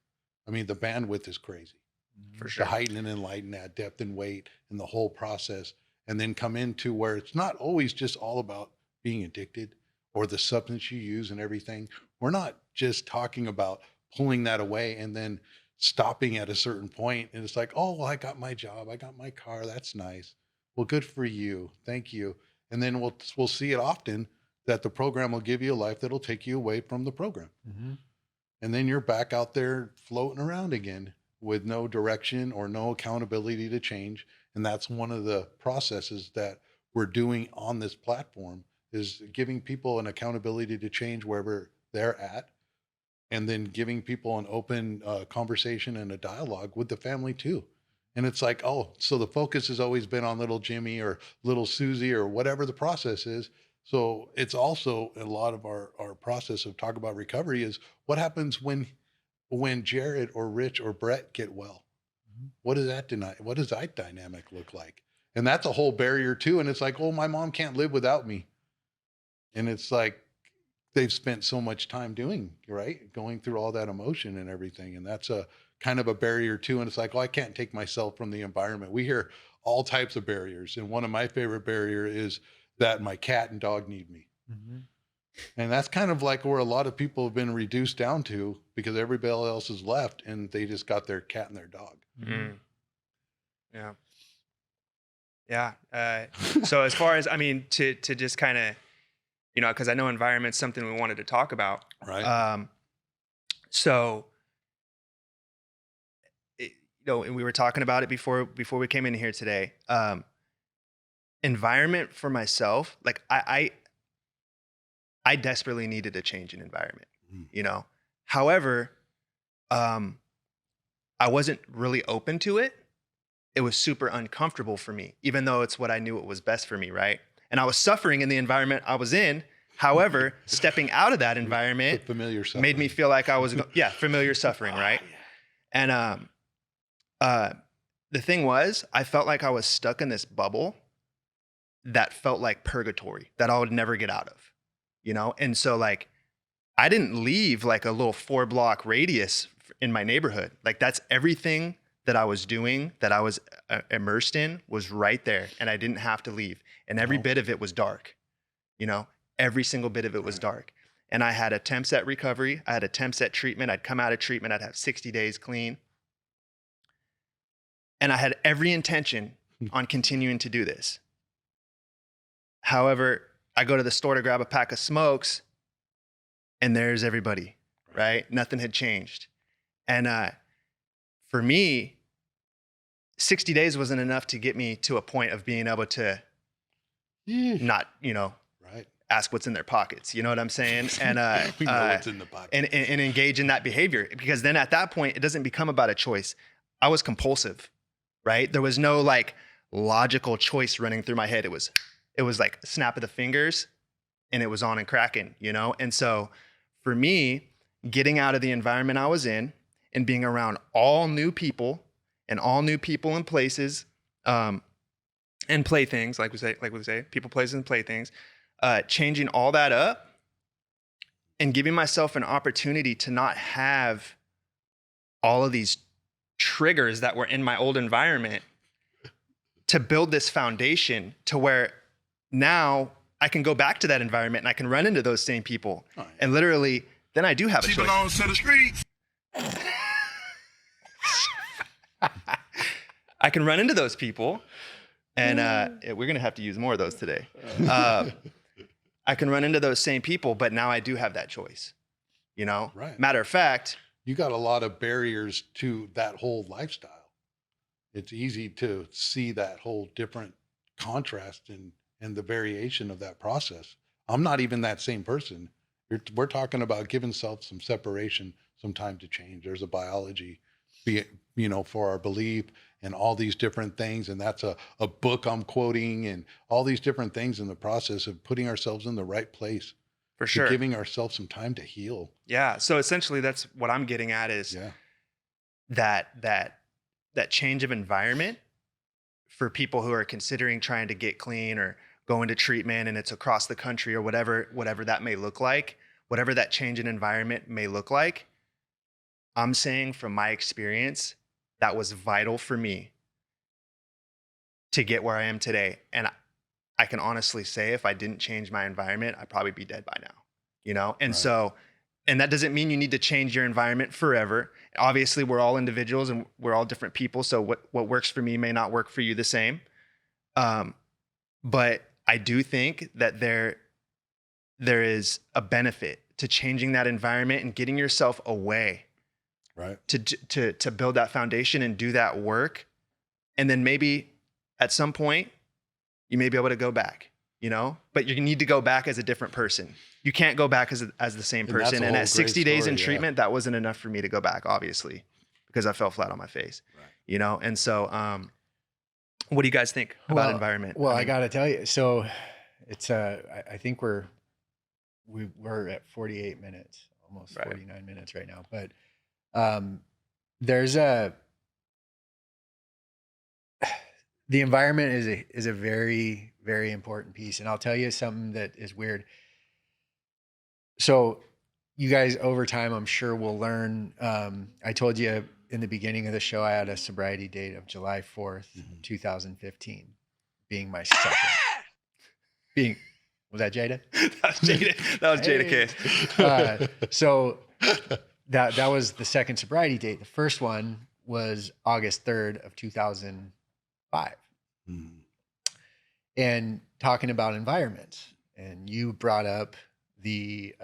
I mean, the bandwidth is crazy. Mm-hmm. for sure. To heighten and enlighten that depth and weight and the whole process, and then come into where it's not always just all about being addicted or the substance you use and everything. We're not just talking about pulling that away and then stopping at a certain point and it's like, oh, well, I got my job, I got my car, that's nice. Well, good for you, thank you. And then we'll see it often that the program will give you a life that'll take you away from the program. Mm-hmm. And then you're back out there floating around again with no direction or no accountability to change. And that's one of the processes that we're doing on this platform, is giving people an accountability to change wherever they're at, and then giving people an open conversation and a dialogue with the family too. And it's like, oh, so the focus has always been on little Jimmy or little Susie or whatever the process is. So it's also a lot of our process of talk about recovery is what happens when Jarrod or Rich or Brett get well. Mhm. What does that dynamic look like? And that's a whole barrier too. And it's like, oh, my mom can't live without me. And it's like, they've spent so much time doing, right? Going through all that emotion and everything. And that's a kind of a barrier too. And it's like, oh, I can't take myself from the environment. We hear all types of barriers. And one of my favorite barrier is that my cat and dog need me. Mm-hmm. And that's kind of like where a lot of people have been reduced down to, because everybody else is left and they just got their cat and their dog. Mm. Yeah. Yeah. So as far as, I mean, to just kind of, you know, because I know environment's something we wanted to talk about. Right. So, you know, and we were talking about it before we came in here today. Environment for myself, like I desperately needed a change in environment, you know. However, I wasn't really open to it. It was super uncomfortable for me, even though it's what I knew it was best for me, right? And I was suffering in the environment I was in. However, stepping out of that environment Familiar suffering. made me feel like I was, familiar suffering, right? And the thing was, I felt like I was stuck in this bubble that felt like purgatory that I would never get out of, you know? And so like, I didn't leave like a little 4-block radius in my neighborhood. Like that's everything that I was doing, that I was immersed in, was right there, and I didn't have to leave. And every bit of it was dark, you know? Every single bit of it was dark. And I had attempts at recovery. I had attempts at treatment. I'd come out of treatment. I'd have 60 days clean. And I had every intention on continuing to do this. However, I go to the store to grab a pack of smokes, and there's everybody, right? Nothing had changed. And for me, 60 days wasn't enough to get me to a point of being able to not, you know, Right. ask what's in their pockets. You know what I'm saying? And We know what's in the pocket. and engage in that behavior, because then at that point, it doesn't become about a choice. I was compulsive, right? There was no like logical choice running through my head. It was like a snap of the fingers and it was on and cracking, you know? And so for me, getting out of the environment I was in and being around all new people and places, and playthings, like we say, people, places, and playthings, changing all that up and giving myself an opportunity to not have all of these triggers that were in my old environment, to build this foundation to where now I can go back to that environment and I can run into those same people. Oh, yeah. And literally, then I do have a choice. She belongs to the streets. I can run into those people, and we're gonna have to use more of those today. I can run into those same people, but now I do have that choice, you know? Right. Matter of fact, You got a lot of barriers to that whole lifestyle. It's easy to see that whole different contrast and the variation of that process. I'm not even that same person. We're talking about giving self some separation, some time to change. There's a biology, for our belief and all these different things. And that's a book I'm quoting, and all these different things in the process of putting ourselves in the right place. for sure. Giving ourselves some time to heal. Yeah. So essentially that's what I'm getting at is that change of environment for people who are considering trying to get clean or go into treatment, and it's across the country or whatever that may look like, whatever that change in environment may look like. I'm saying from my experience, that was vital for me to get where I am today. And I can honestly say if I didn't change my environment, I'd probably be dead by now, you know? And so, and that doesn't mean you need to change your environment forever. Obviously, we're all individuals and we're all different people. So what works for me may not work for you the same. But I do think that there is a benefit to changing that environment and getting yourself away, right? To build that foundation and do that work. And then maybe at some point you may be able to go back, you know, but you need to go back as a different person. You can't go back as the same person. And at 60 days in treatment, that wasn't enough for me to go back, obviously, because I fell flat on my face, you know? And so, what do you guys think about environment? Well, I got to tell you, so it's, I think we're at 48 minutes, almost 49 minutes right now, but, the environment is a very, very important piece. And I'll tell you something that is weird. So you guys over time, I'm sure will learn. I told you in the beginning of the show, I had a sobriety date of July 4th, 2015, being my second. Was that Jada? That was Jada. That was Jada K. So that was the second sobriety date. The first one was August 3rd of 2005. And talking about environments, and you brought up the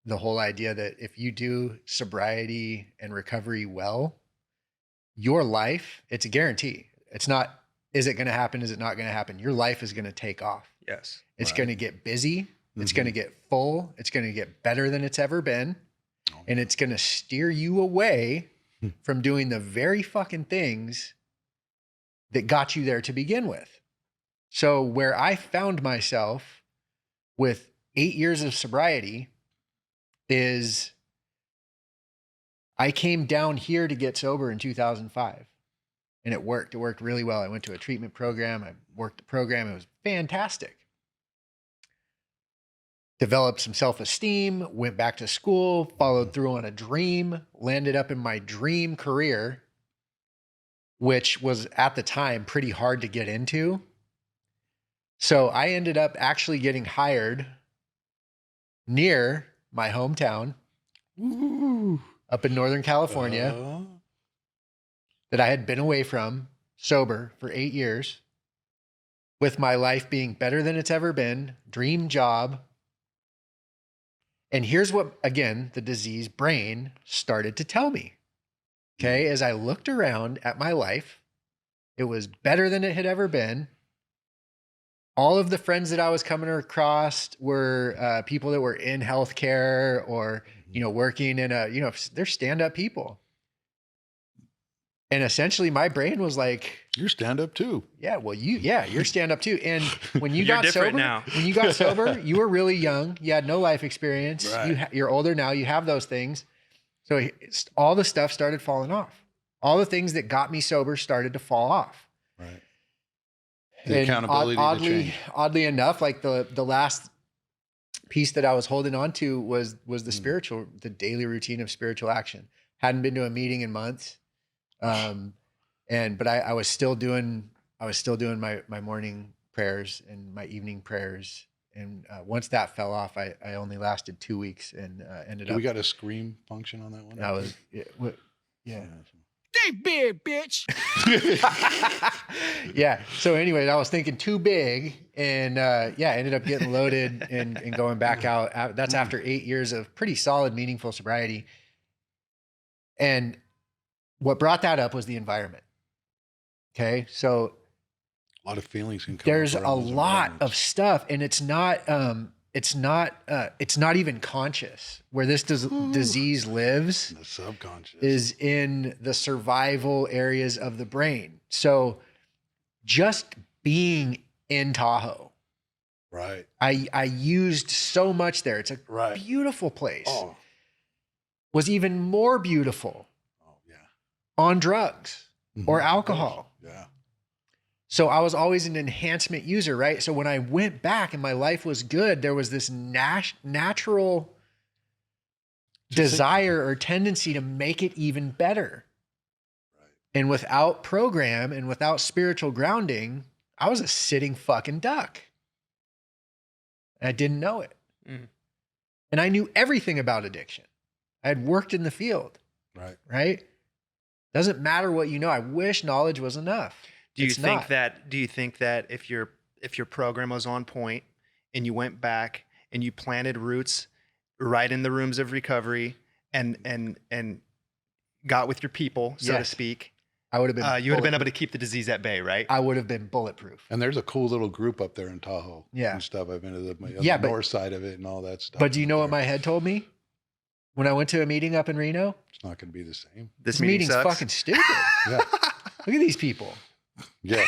whole idea that if you do sobriety and recovery well, your life, it's a guarantee. It's not, is it going to happen? Is it not going to happen? Your life is going to take off. Yes. It's going to get busy. It's going to get full. It's going to get better than it's ever been. And it's going to steer you away from doing the very fucking things that got you there to begin with. So where I found myself with 8 years of sobriety is I came down here to get sober in 2005, and it worked. It worked really well. I went to a treatment program. I worked the program. It was fantastic. Developed some self-esteem, went back to school, followed through on a dream, landed up in my dream career, which was at the time pretty hard to get into. So I ended up actually getting hired near my hometown up in Northern California that I had been away from sober for 8 years, with my life being better than it's ever been, dream job. And here's what, again, the disease brain started to tell me. Okay. As I looked around at my life, it was better than it had ever been. All of the friends that I was coming across were people that were in healthcare or, working in they're stand-up people. And essentially my brain was like, you're stand-up too. Yeah, well, you're stand-up too. And when you got sober, you were really young. You had no life experience. Right. You're older now. You have those things. So all the stuff started falling off. All the things that got me sober started to fall off. Right. The accountability to change. Oddly enough, like the last piece that I was holding on to was the daily routine of spiritual action. Hadn't been to a meeting in months. But I was still doing my morning prayers and my evening prayers. And once that fell off, I only lasted 2 weeks and ended up. We got a scream function on that one? Yeah. They big, bitch. Yeah. So anyway, I was thinking too big, and ended up getting loaded and going back out. That's after 8 years of pretty solid, meaningful sobriety. And what brought that up was the environment. Okay. So a lot of feelings can come. There's up a lot of stuff, and it's not even conscious. Where this disease lives, the subconscious, is in the survival areas of the brain. So just being in Tahoe, right? I used so much there. It's a beautiful place. Oh. Was even more beautiful on drugs or alcohol. Yeah. So I was always an enhancement user, right? So when I went back and my life was good, there was this natural desire or tendency to make it even better. Right. And without program and without spiritual grounding, I was a sitting fucking duck. And I didn't know it. Mm. And I knew everything about addiction. I had worked in the field. Right? Doesn't matter what you know. I wish knowledge was enough. Do you think that if your program was on point and you went back and you planted roots right in the rooms of recovery and got with your people, so to speak, I would have been. You would have been able to keep the disease at bay, right? I would have been bulletproof. And there's a cool little group up there in Tahoe. Yeah. And stuff. I've been to the north side of it and all that stuff. But do you know what my head told me when I went to a meeting up in Reno? It's not going to be the same. This meeting's sucks. fucking stupid. Yeah. Look at these people. Yeah.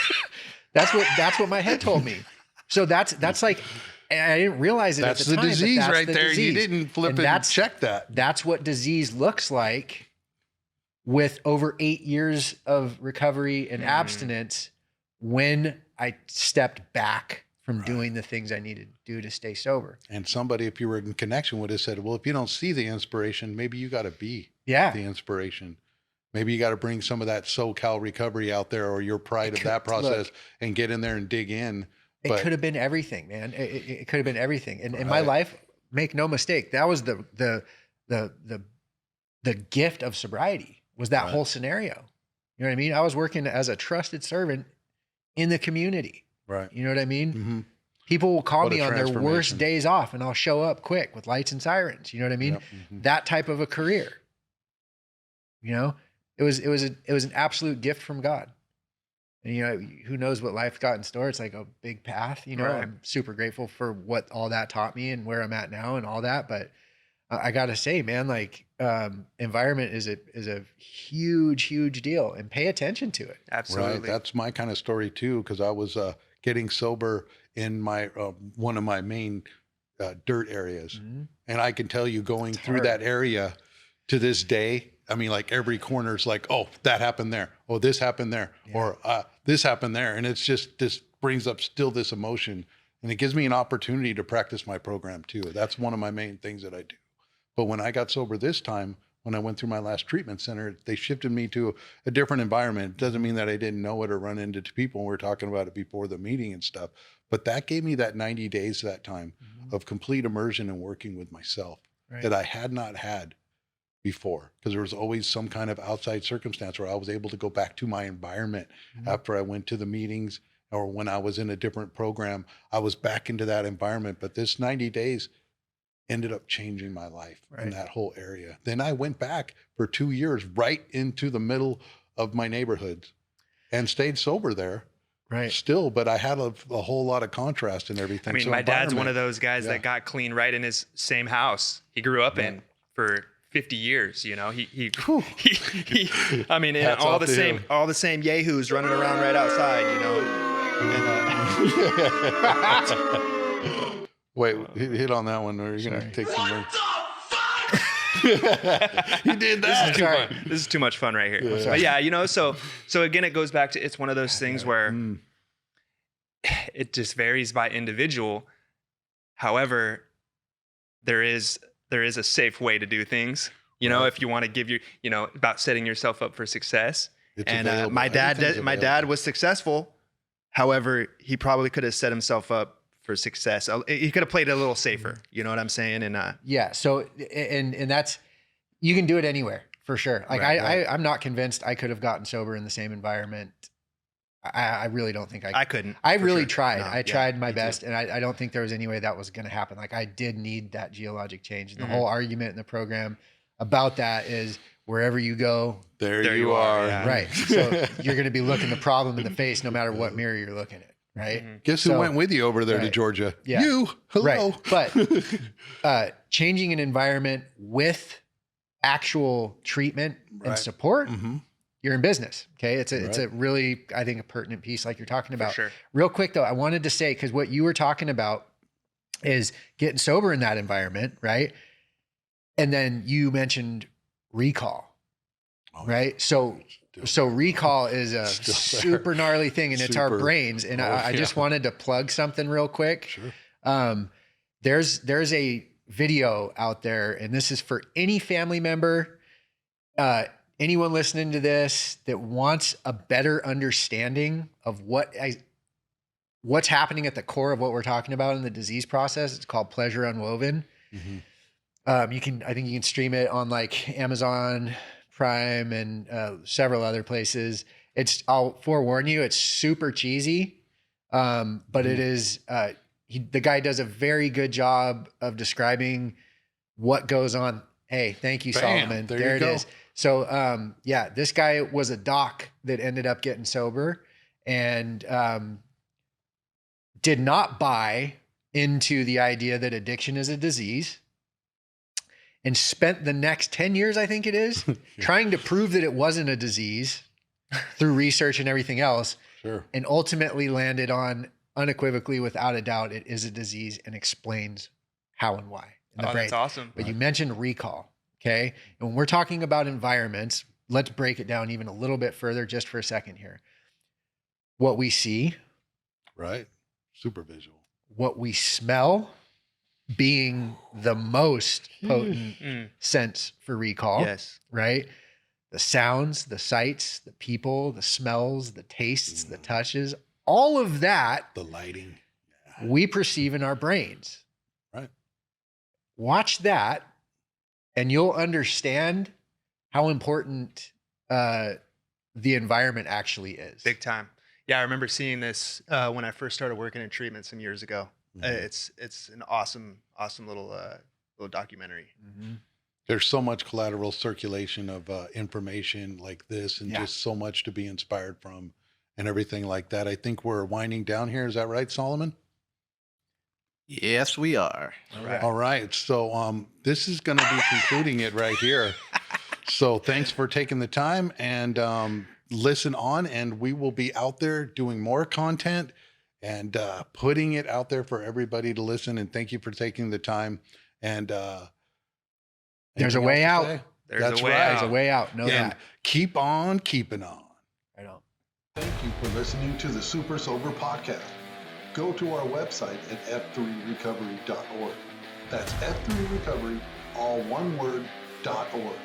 That's what my head told me. So that's like, and I didn't realize it at the time. That's the disease that's right the there. disease. You didn't flip and check that. That's what disease looks like with over 8 years of recovery and abstinence when I stepped back from doing the things I needed to do to stay sober. And somebody, if you were in connection, would have said, well, if you don't see the inspiration, maybe you got to be the inspiration. Maybe you got to bring some of that SoCal recovery out there, or your pride of that process, and get in there and dig in. It But could have been everything, man. It could have been everything. And in my Right. life, make no mistake, that was the gift of sobriety, was that Right. whole scenario. You know what I mean? I was working as a trusted servant in the community. right. You know what I mean? Mm-hmm. People will call What a me on their worst transformation. days off, and I'll show up quick with lights and sirens. You know what I mean? Yep. Mhm. That type of a career. You know, it was an absolute gift from God. And you know, who knows what life got in store? It's like a big path. You know, Right. I'm super grateful for what all that taught me and where I'm at now and all that. But I gotta say, man, like environment is a huge deal, and pay attention to it. Absolutely. Right. That's my kind of story too, because I was getting sober in my one of my main dirt areas, and I can tell you, going through hard. that area to this day, I mean, like every corner's like, oh, that happened there, oh, this happened there, or this happened there, and it's just, this brings up still this emotion, and it gives me an opportunity to practice my program too. That's one of my main things that I do. But when I got sober this time, when I went through my last treatment center, they shifted me to a different environment. It doesn't mean that I didn't know it or run into people. We were talking about it before the meeting and stuff, but that gave me that 90 days that time of complete immersion and working with myself Right. that I had not had before, because there was always some kind of outside circumstance where I was able to go back to my environment after I went to the meetings, or when I was in a different program, I was back into that environment. But this 90 days ended up changing my life in Right. that whole area. Then I went back for 2 years right into the middle of my neighborhoods and stayed sober there Right. still, but I had a whole lot of contrast and everything. I mean, So my dad's one environment- of those guys yeah. that got clean right in his same house he grew up in for 50 years. You know, he I mean, and Hats all off the to same, him. all the same yahoos running around right outside, you know. And, Wait, hit on that one, or you're going to take some more. You did This that. is too fun. This is too much fun right here. But yeah, you know, so again, it goes back to, it's one of those things where it just varies by individual. However, there is a safe way to do things. You know, if you want to give you know, about setting yourself up for success. It's And available. my dad Everything's my available. dad was successful. However, he probably could have set himself up for success. He could have played it a little safer. You know what I'm saying? And Yeah. So, and that's, you can do it anywhere for sure. Like I'm not convinced I could have gotten sober in the same environment. I really don't think I couldn't. I for really sure. tried. No, I yeah, tried my me too. best, and I don't think there was any way that was going to happen. Like I did need that geologic change. And the whole argument in the program about that is wherever you go, There you are. yeah. right. So you're going to be looking the problem in the face, no matter what mirror you're looking at. Right. Guess who So- went with you over there to Right. Georgia? Yeah. You. Hello. Right. But changing an environment with actual treatment and Right. support, Mhm. you're in business. Okay. It's a Right. really, I think, a pertinent piece like you're talking about. sure. Real quick though, I wanted to say, because what you were talking about is getting sober in that environment, right? And then you mentioned recall, Oh, right? So recall is a Still there. super gnarly thing, and it's our Super. brains. And Oh, I just yeah. wanted to plug something real quick. Sure. There's a video out there, and this is for any family member, anyone listening to this that wants a better understanding of what's happening at the core of what we're talking about in the disease process. It's called Pleasure Unwoven. Mhm. I think you can stream it on like Amazon Prime and several other places. I'll forewarn you, it's super cheesy, but it is. The guy does a very good job of describing what goes on. Hey, thank you, Bam, Solomon. there There you it go. is. So, yeah, this guy was a doc that ended up getting sober and did not buy into the idea that addiction is a disease, and spent the next 10 years, I think it is, trying to prove that it wasn't a disease through research and everything else, Sure. and ultimately landed on unequivocally, without a doubt, it is a disease, and explains how and why in the Oh, brain. that's awesome. But you mentioned recall, okay? And when we're talking about environments, let's break it down even a little bit further just for a second here. What we see, Right. Super visual. what we smell being the most potent Mm, sense for recall, yes. right? the sounds, the sights, the people, the smells, the tastes, the touches, all of that The lighting. we perceive in our brains. Right. Watch that and you'll understand how important the environment actually is. Big time. Yeah, I remember seeing this when I first started working in treatment some years ago. It's an awesome little documentary. Mm-hmm. There's so much collateral circulation of information like this, and just so much to be inspired from and everything like that. I think we're winding down here. Is that right, Solomon? Yes, we are. All right. So this is going to be concluding it right here. So thanks for taking the time and listen on, and we will be out there doing more content and putting it out there for everybody to listen. And thank you for taking the time. And there's a way out. There's a way There's a way out. Know And that. keep on keeping on. Right on. Thank you for listening to the Super Sober Podcast. Go to our website at f3recovery.org. That's F3Recovery, all one word, .org.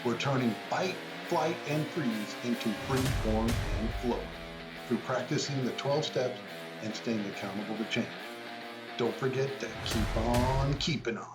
We're turning fight, flight, and freeze into free form and flow through practicing the 12 steps and staying accountable to change. Don't forget to keep on keeping on.